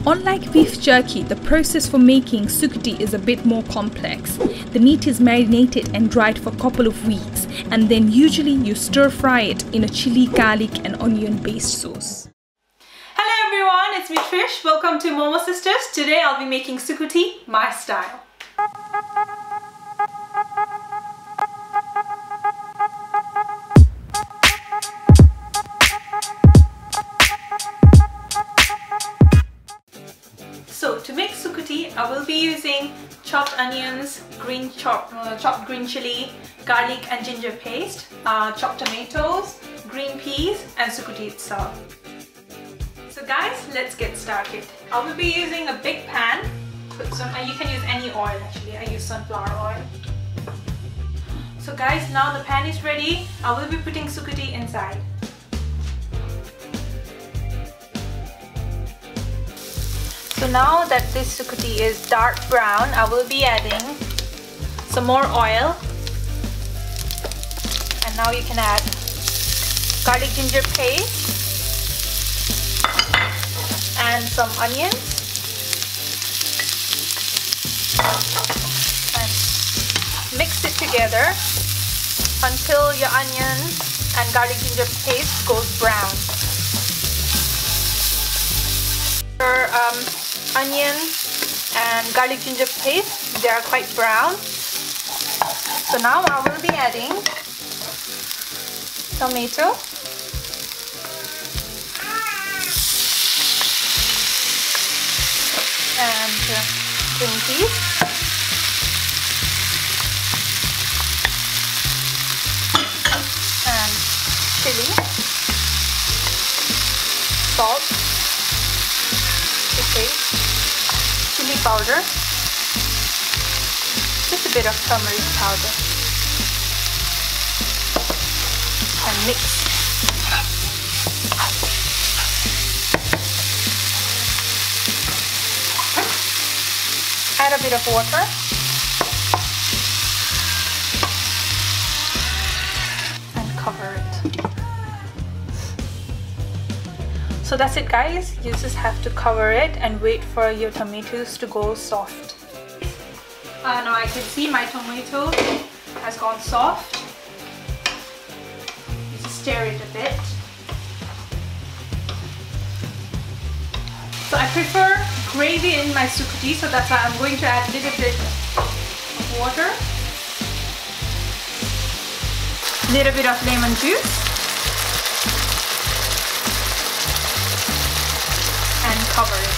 Unlike beef jerky, the process for making sukuti is a bit more complex. The meat is marinated and dried for a couple of weeks, and then usually you stir fry it in a chili, garlic and onion based sauce. Hello everyone, it's me Trish. Welcome to Momo Sisters. Today I'll be making sukuti my style. So to make sukuti, I will be using chopped onions, chopped green chili, garlic and ginger paste, chopped tomatoes, green peas and sukuti itself. So guys, let's get started. I will be using a big pan. You can use any oil actually, I use sunflower oil. So guys, now the pan is ready. I will be putting sukuti inside. So now that this sukuti is dark brown, I will be adding some more oil. And now you can add garlic ginger paste and some onions. And mix it together until your onion and garlic ginger paste goes brown. Your onion and garlic ginger paste, they are quite brown. So now I will be adding tomato and green peas and chili, salt, chili powder, just a bit of turmeric powder, and mix. Add a bit of water and cover it. So that's it guys, you just have to cover it and wait for your tomatoes to go soft. Now I can see my tomato has gone soft. You just stir it a bit. So I prefer gravy in my sukuti, so that's why I'm going to add a little bit of water, a little bit of lemon juice, and cover it.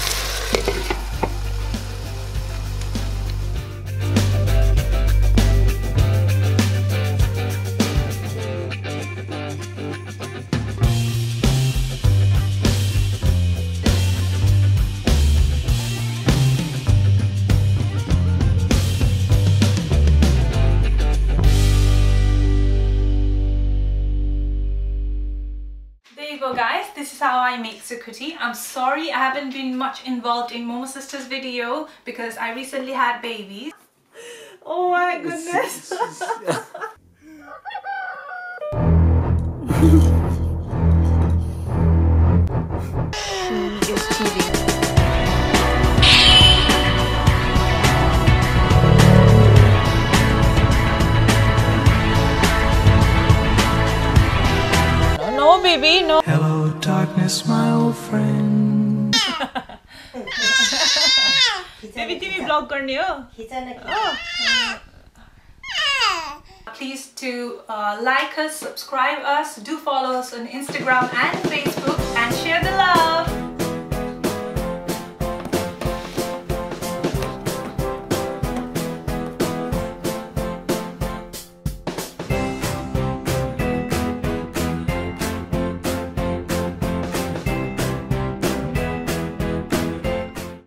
Guys, this is how I make sukuti. I'm sorry I haven't been much involved in Momo Sisters video because I recently had babies. Oh my goodness. She is teething. No baby, no. Hello darkness, my old friend. Baby, TV vlog गर्ने हो. Please to like us, subscribe us, do follow us on Instagram and Facebook.